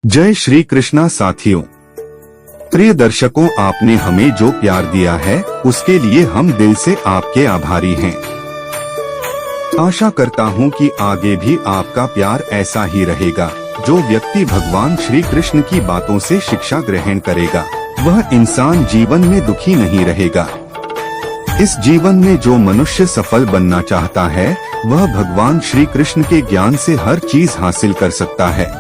जय श्री कृष्णा साथियों। प्रिय दर्शकों, आपने हमें जो प्यार दिया है उसके लिए हम दिल से आपके आभारी हैं। आशा करता हूं कि आगे भी आपका प्यार ऐसा ही रहेगा। जो व्यक्ति भगवान श्री कृष्ण की बातों से शिक्षा ग्रहण करेगा वह इंसान जीवन में दुखी नहीं रहेगा। इस जीवन में जो मनुष्य सफल बनना चाहता है वह भगवान श्री कृष्ण के ज्ञान से हर चीज हासिल कर सकता है।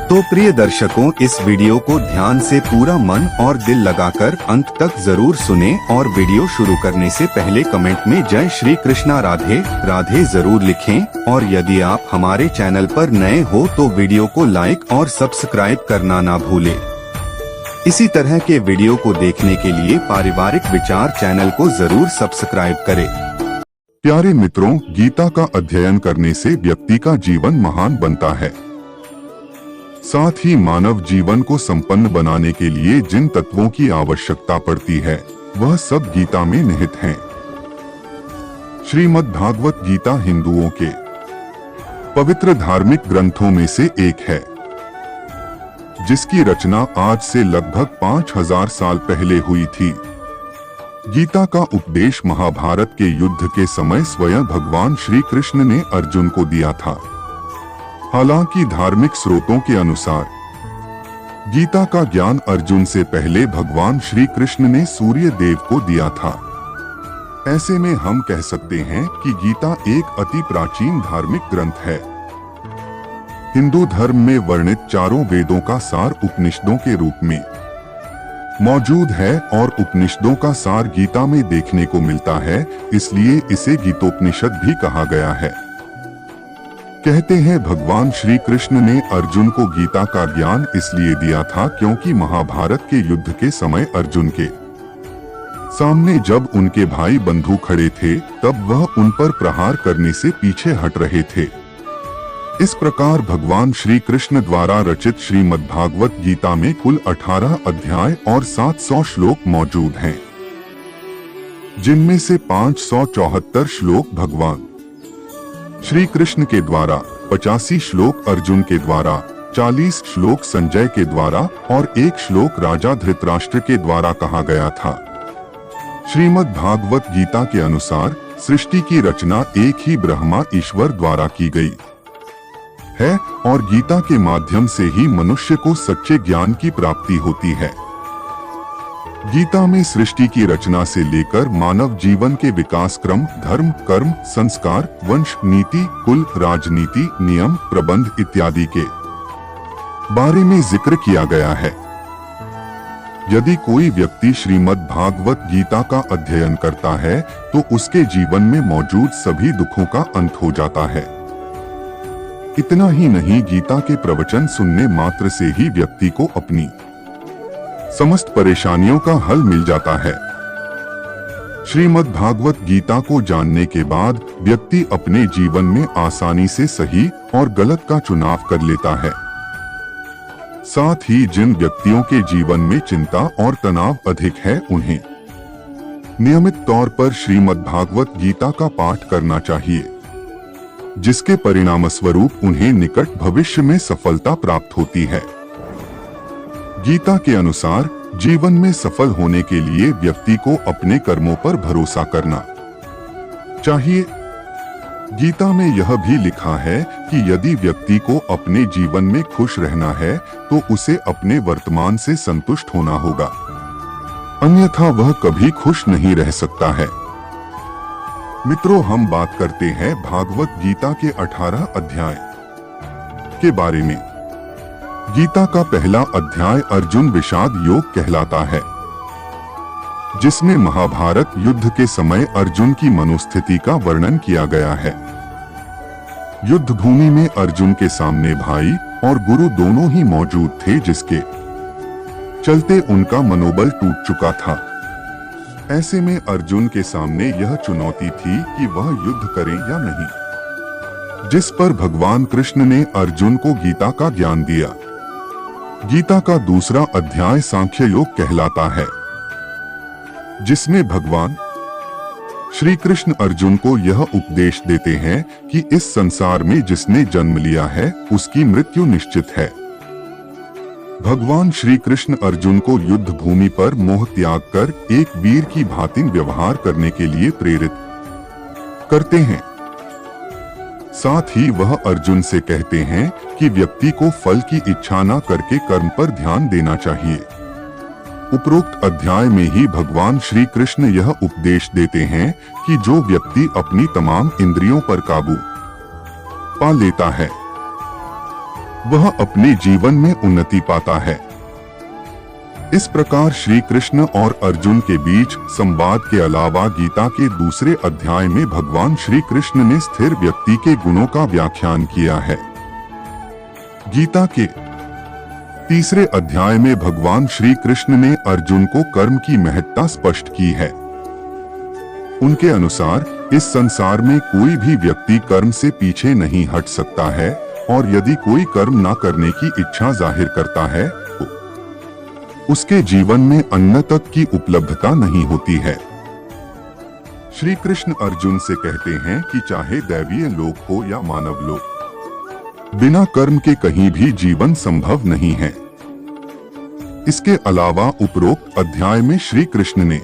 तो प्रिय दर्शकों, इस वीडियो को ध्यान से पूरा मन और दिल लगाकर अंत तक जरूर सुनें और वीडियो शुरू करने से पहले कमेंट में जय श्री कृष्णा राधे राधे जरूर लिखें। और यदि आप हमारे चैनल पर नए हो तो वीडियो को लाइक और सब्सक्राइब करना ना भूलें। इसी तरह के वीडियो को देखने के लिए पारिवारिक विचार चैनल को जरूर सब्सक्राइब करें। प्यारे मित्रों, गीता का अध्ययन करने से व्यक्ति का जीवन महान बनता है। साथ ही मानव जीवन को संपन्न बनाने के लिए जिन तत्वों की आवश्यकता पड़ती है वह सब गीता में निहित हैं। श्रीमद् भागवत गीता हिंदुओं के पवित्र धार्मिक ग्रंथों में से एक है, जिसकी रचना आज से लगभग 5000 साल पहले हुई थी। गीता का उपदेश महाभारत के युद्ध के समय स्वयं भगवान श्री कृष्ण ने अर्जुन को दिया था। हालांकि धार्मिक स्रोतों के अनुसार गीता का ज्ञान अर्जुन से पहले भगवान श्री कृष्ण ने सूर्य देव को दिया था। ऐसे में हम कह सकते हैं कि गीता एक अति प्राचीन धार्मिक ग्रंथ है। हिंदू धर्म में वर्णित चारों वेदों का सार उपनिषदों के रूप में मौजूद है और उपनिषदों का सार गीता में देखने को मिलता है, इसलिए इसे गीतोपनिषद भी कहा गया है। कहते हैं भगवान श्री कृष्ण ने अर्जुन को गीता का ज्ञान इसलिए दिया था क्योंकि महाभारत के युद्ध के समय अर्जुन के सामने जब उनके भाई बंधु खड़े थे तब वह उन पर प्रहार करने से पीछे हट रहे थे। इस प्रकार भगवान श्री कृष्ण द्वारा रचित श्रीमद् भागवत गीता में कुल 18 अध्याय और 700 श्लोक मौजूद हैं, जिनमें से 574 श्लोक भगवान श्री कृष्ण के द्वारा, 85 श्लोक अर्जुन के द्वारा, 40 श्लोक संजय के द्वारा और 1 श्लोक राजा धृतराष्ट्र के द्वारा कहा गया था। श्रीमद् भागवत गीता के अनुसार सृष्टि की रचना एक ही ब्रह्मा ईश्वर द्वारा की गई है और गीता के माध्यम से ही मनुष्य को सच्चे ज्ञान की प्राप्ति होती है। गीता में सृष्टि की रचना से लेकर मानव जीवन के विकास क्रम, धर्म, कर्म, संस्कार, वंश, नीति, कुल, राजनीति, नियम, प्रबंध इत्यादि के बारे में जिक्र किया गया है। यदि कोई व्यक्ति श्रीमद् भागवत गीता का अध्ययन करता है तो उसके जीवन में मौजूद सभी दुखों का अंत हो जाता है। इतना ही नहीं, गीता के प्रवचन सुनने मात्र से ही व्यक्ति को अपनी समस्त परेशानियों का हल मिल जाता है। श्रीमद् भागवत गीता को जानने के बाद व्यक्ति अपने जीवन में आसानी से सही और गलत का चुनाव कर लेता है। साथ ही जिन व्यक्तियों के जीवन में चिंता और तनाव अधिक है उन्हें नियमित तौर पर श्रीमद् भागवत गीता का पाठ करना चाहिए, जिसके परिणामस्वरूप उन्हें निकट भविष्य में सफलता प्राप्त होती है। गीता के अनुसार जीवन में सफल होने के लिए व्यक्ति को अपने कर्मों पर भरोसा करना चाहिए। गीता में यह भी लिखा है कि यदि व्यक्ति को अपने जीवन में खुश रहना है तो उसे अपने वर्तमान से संतुष्ट होना होगा, अन्यथा वह कभी खुश नहीं रह सकता है। मित्रों, हम बात करते हैं भागवत गीता के 18 अध्याय के बारे में। गीता का पहला अध्याय अर्जुन विषाद योग कहलाता है, जिसमें महाभारत युद्ध के समय अर्जुन की मनोस्थिति का वर्णन किया गया है। युद्ध भूमि में अर्जुन के सामने भाई और गुरु दोनों ही मौजूद थे, जिसके चलते उनका मनोबल टूट चुका था। ऐसे में अर्जुन के सामने यह चुनौती थी कि वह युद्ध करे या नहीं, जिस पर भगवान कृष्ण ने अर्जुन को गीता का ज्ञान दिया। गीता का दूसरा अध्याय सांख्य योग कहलाता है, जिसमें भगवान श्री कृष्ण अर्जुन को यह उपदेश देते हैं कि इस संसार में जिसने जन्म लिया है उसकी मृत्यु निश्चित है। भगवान श्री कृष्ण अर्जुन को युद्ध भूमि पर मोह त्याग कर एक वीर की भांति व्यवहार करने के लिए प्रेरित करते हैं। साथ ही वह अर्जुन से कहते हैं कि व्यक्ति को फल की इच्छा न करके कर्म पर ध्यान देना चाहिए। उपरोक्त अध्याय में ही भगवान श्री कृष्ण यह उपदेश देते हैं कि जो व्यक्ति अपनी तमाम इंद्रियों पर काबू पा लेता है वह अपने जीवन में उन्नति पाता है। इस प्रकार श्री कृष्ण और अर्जुन के बीच संवाद के अलावा गीता के दूसरे अध्याय में भगवान श्री कृष्ण ने स्थिर व्यक्ति के गुणों का व्याख्यान किया है। गीता के तीसरे अध्याय में भगवान श्री कृष्ण ने अर्जुन को कर्म की महत्ता स्पष्ट की है। उनके अनुसार इस संसार में कोई भी व्यक्ति कर्म से पीछे नहीं हट सकता है और यदि कोई कर्म न करने की इच्छा जाहिर करता है तो उसके जीवन में अन्न तक की उपलब्धता नहीं होती है। श्री कृष्ण अर्जुन से कहते हैं कि चाहे दैवीय लोक हो या मानव लोक, बिना कर्म के कहीं भी जीवन संभव नहीं है। इसके अलावा उपरोक्त अध्याय में श्री कृष्ण ने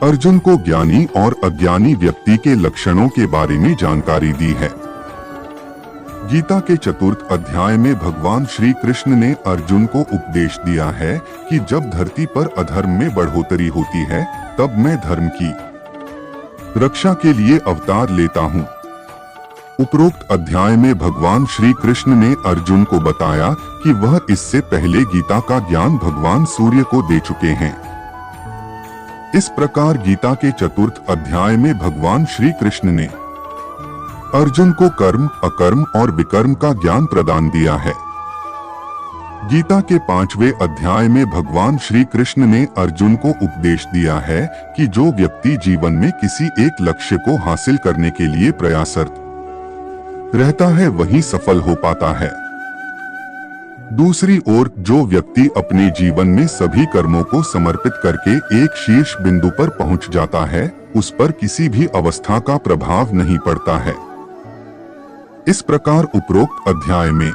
अर्जुन को ज्ञानी और अज्ञानी व्यक्ति के लक्षणों के बारे में जानकारी दी है। गीता के चतुर्थ अध्याय में भगवान श्री कृष्ण ने अर्जुन को उपदेश दिया है कि जब धरती पर अधर्म में बढ़ोतरी होती है तब मैं धर्म की रक्षा के लिए अवतार लेता हूँ। उपरोक्त अध्याय में भगवान श्री कृष्ण ने अर्जुन को बताया कि वह इससे पहले गीता का ज्ञान भगवान सूर्य को दे चुके हैं। इस प्रकार गीता के चतुर्थ अध्याय में भगवान श्री कृष्ण ने अर्जुन को कर्म, अकर्म और विकर्म का ज्ञान प्रदान दिया है। गीता के 5वें अध्याय में भगवान श्री कृष्ण ने अर्जुन को उपदेश दिया है कि जो व्यक्ति जीवन में किसी एक लक्ष्य को हासिल करने के लिए प्रयासरत रहता है वही सफल हो पाता है। दूसरी ओर जो व्यक्ति अपने जीवन में सभी कर्मों को समर्पित करके एक शीर्ष बिंदु पर पहुंच जाता है उस पर किसी भी अवस्था का प्रभाव नहीं पड़ता है। इस प्रकार उपरोक्त अध्याय में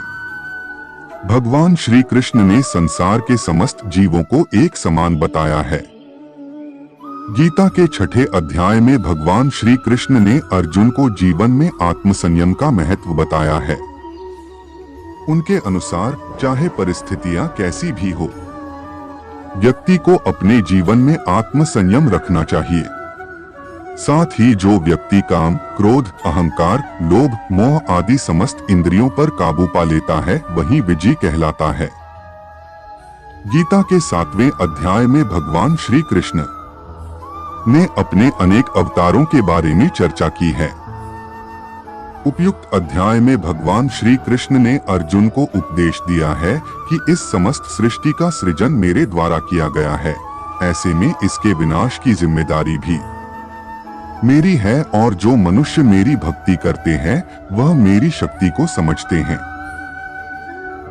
भगवान श्री कृष्ण ने संसार के समस्त जीवों को एक समान बताया है। गीता के 6ठे अध्याय में भगवान श्री कृष्ण ने अर्जुन को जीवन में आत्मसंयम का महत्व बताया है। उनके अनुसार चाहे परिस्थितियां कैसी भी हो, व्यक्ति को अपने जीवन में आत्मसंयम रखना चाहिए। साथ ही जो व्यक्ति काम, क्रोध, अहंकार, लोभ, मोह आदि समस्त इंद्रियों पर काबू पा लेता है वही विजयी कहलाता है। गीता के 7वें अध्याय में भगवान श्री कृष्ण ने अपने अनेक अवतारों के बारे में चर्चा की है। उपयुक्त अध्याय में भगवान श्री कृष्ण ने अर्जुन को उपदेश दिया है कि इस समस्त सृष्टि का सृजन मेरे द्वारा किया गया है, ऐसे में इसके विनाश की जिम्मेदारी भी मेरी है और जो मनुष्य मेरी भक्ति करते हैं वह मेरी शक्ति को समझते हैं।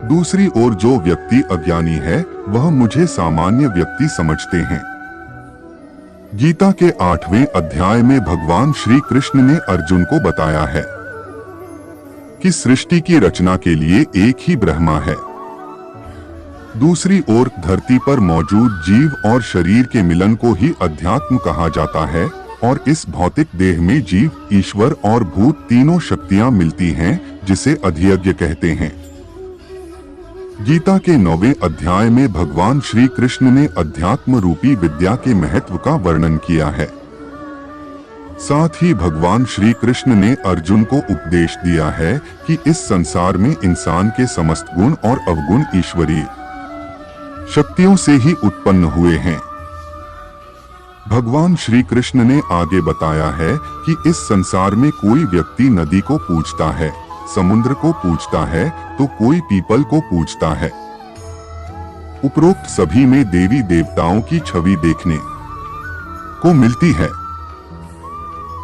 दूसरी ओर जो व्यक्ति अज्ञानी है वह मुझे सामान्य व्यक्ति समझते हैं। गीता के 8वें अध्याय में भगवान श्री कृष्ण ने अर्जुन को बताया है कि सृष्टि की रचना के लिए एक ही ब्रह्मा है। दूसरी ओर धरती पर मौजूद जीव और शरीर के मिलन को ही अध्यात्म कहा जाता है और इस भौतिक देह में जीव, ईश्वर और भूत तीनों शक्तियां मिलती हैं जिसे अधियज्ञ कहते हैं। गीता के 9वें अध्याय में भगवान श्री कृष्ण ने अध्यात्म रूपी विद्या के महत्व का वर्णन किया है। साथ ही भगवान श्री कृष्ण ने अर्जुन को उपदेश दिया है कि इस संसार में इंसान के समस्त गुण और अवगुण ईश्वरीय शक्तियों से ही उत्पन्न हुए हैं। भगवान श्री कृष्ण ने आगे बताया है कि इस संसार में कोई व्यक्ति नदी को पूजता है, समुद्र को पूजता है तो कोई पीपल को पूजता है। उपरोक्त सभी में देवी देवताओं की छवि देखने को मिलती है।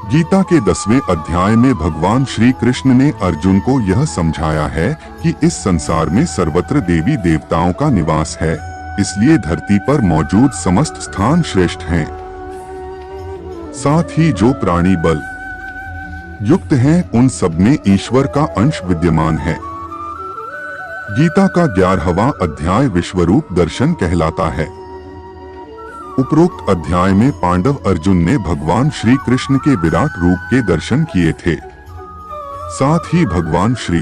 गीता के 10वें अध्याय में भगवान श्री कृष्ण ने अर्जुन को यह समझाया है कि इस संसार में सर्वत्र देवी देवताओं का निवास है, इसलिए धरती पर मौजूद समस्त स्थान श्रेष्ठ हैं। साथ ही जो प्राणी बल युक्त हैं उन सब में ईश्वर का अंश विद्यमान है। गीता का 11वां अध्याय विश्वरूप दर्शन कहलाता है। उपरोक्त अध्याय में पांडव अर्जुन ने भगवान श्री कृष्ण के विराट रूप के दर्शन किए थे। साथ ही भगवान श्री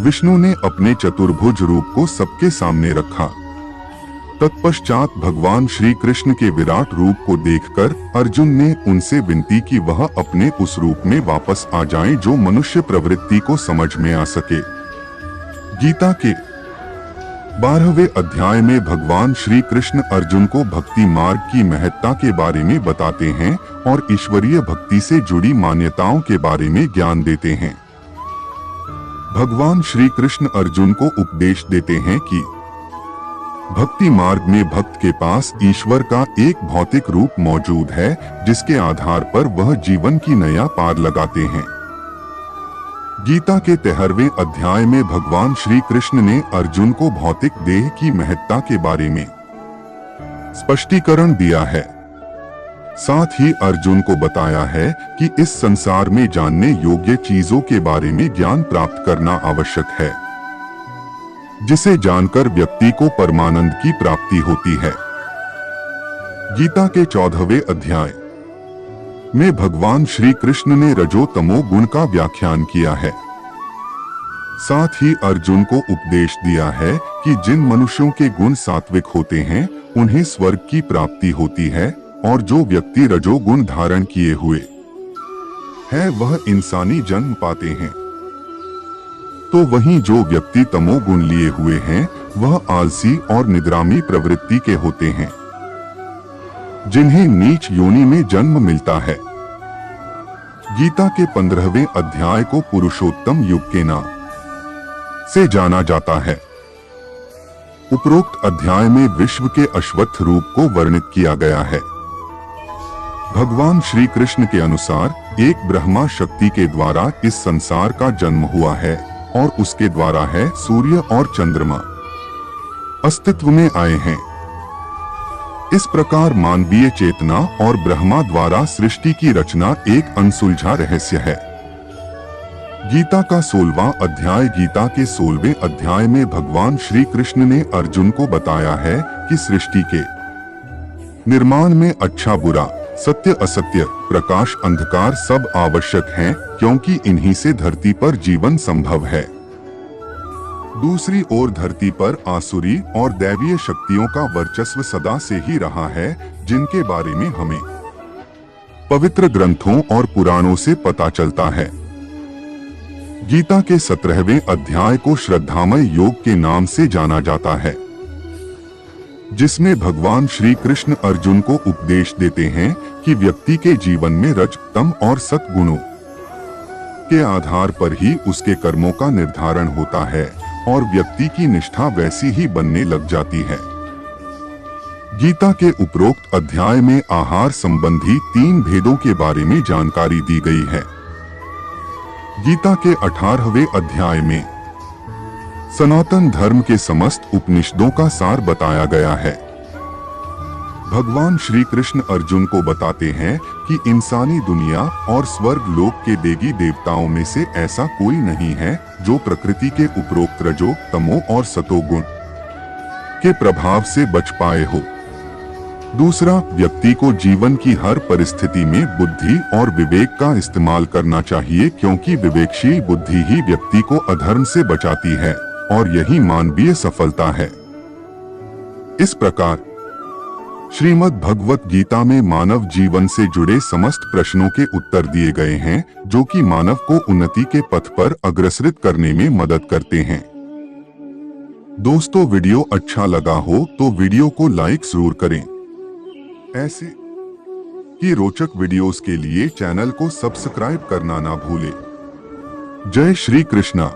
विष्णु ने अपने चतुर्भुज रूप को सबके सामने रखा। तत्पश्चात भगवान श्री कृष्ण के विराट रूप को देखकर अर्जुन ने उनसे विनती की वह अपने उस रूप में वापस आ जाएं जो मनुष्य प्रवृत्ति को समझ में आ सके। गीता के 12वें अध्याय में भगवान श्री कृष्ण अर्जुन को भक्ति मार्ग की महत्ता के बारे में बताते हैं और ईश्वरीय भक्ति से जुड़ी मान्यताओं के बारे में ज्ञान देते हैं। भगवान श्री कृष्ण अर्जुन को उपदेश देते हैं कि भक्ति मार्ग में भक्त के पास ईश्वर का एक भौतिक रूप मौजूद है जिसके आधार पर वह जीवन की नया पार लगाते हैं। गीता के 13वें अध्याय में भगवान श्री कृष्ण ने अर्जुन को भौतिक देह की महत्ता के बारे में स्पष्टीकरण दिया है। साथ ही अर्जुन को बताया है कि इस संसार में जानने योग्य चीजों के बारे में ज्ञान प्राप्त करना आवश्यक है, जिसे जानकर व्यक्ति को परमानंद की प्राप्ति होती है। गीता के 14वें अध्याय में भगवान श्री कृष्ण ने रजो तमो गुण का व्याख्यान किया है। साथ ही अर्जुन को उपदेश दिया है कि जिन मनुष्यों के गुण सात्विक होते हैं उन्हें स्वर्ग की प्राप्ति होती है और जो व्यक्ति रजोगुण धारण किए हुए है वह इंसानी जन्म पाते हैं। तो वहीं जो व्यक्ति तमोगुण लिए हुए हैं वह आलसी और निद्रामी प्रवृत्ति के होते हैं, जिन्हें नीच योनि में जन्म मिलता है। गीता के 15वें अध्याय को पुरुषोत्तम युग के नाम से जाना जाता है। उपरोक्त अध्याय में विश्व के अश्वत्थ रूप को वर्णित किया गया है। भगवान श्री कृष्ण के अनुसार एक ब्रह्मा शक्ति के द्वारा इस संसार का जन्म हुआ है और उसके द्वारा है सूर्य और चंद्रमा अस्तित्व में आए हैं। इस प्रकार मानवीय चेतना और ब्रह्मा द्वारा सृष्टि की रचना एक अनसुलझा रहस्य है। गीता का 16वां अध्याय गीता के 16वें अध्याय में भगवान श्री कृष्ण ने अर्जुन को बताया है कि सृष्टि के निर्माण में अच्छा बुरा, सत्य असत्य, प्रकाश अंधकार सब आवश्यक हैं, क्योंकि इन्हीं से धरती पर जीवन संभव है। दूसरी ओर धरती पर आसुरी और दैवीय शक्तियों का वर्चस्व सदा से ही रहा है, जिनके बारे में हमें पवित्र ग्रंथों और पुराणों से पता चलता है। गीता के 17वें अध्याय को श्रद्धामय योग के नाम से जाना जाता है, जिसमें भगवान श्री कृष्ण अर्जुन को उपदेश देते हैं कि व्यक्ति के जीवन में रज, तम और सत गुणों के आधार पर ही उसके कर्मों का निर्धारण होता है और व्यक्ति की निष्ठा वैसी ही बनने लग जाती है। गीता के उपरोक्त अध्याय में आहार संबंधी 3 भेदों के बारे में जानकारी दी गई है। गीता के 18वें अध्याय में सनातन धर्म के समस्त उपनिषदों का सार बताया गया है। भगवान श्री कृष्ण अर्जुन को बताते हैं कि इंसानी दुनिया और स्वर्ग लोक के देवी देवताओं में से ऐसा कोई नहीं है जो प्रकृति के उपरोक्त रजो, तमो और सतोगुण के प्रभाव से बच पाए हो। दूसरा, व्यक्ति को जीवन की हर परिस्थिति में बुद्धि और विवेक का इस्तेमाल करना चाहिए, क्योंकि विवेकशील बुद्धि ही व्यक्ति को अधर्म से बचाती है और यही मानवीय सफलता है। इस प्रकार श्रीमद् भगवत गीता में मानव जीवन से जुड़े समस्त प्रश्नों के उत्तर दिए गए हैं, जो कि मानव को उन्नति के पथ पर अग्रसरित करने में मदद करते हैं। दोस्तों, वीडियो अच्छा लगा हो तो वीडियो को लाइक जरूर करें। ऐसे ही रोचक वीडियोस के लिए चैनल को सब्सक्राइब करना ना भूलें। जय श्री कृष्णा।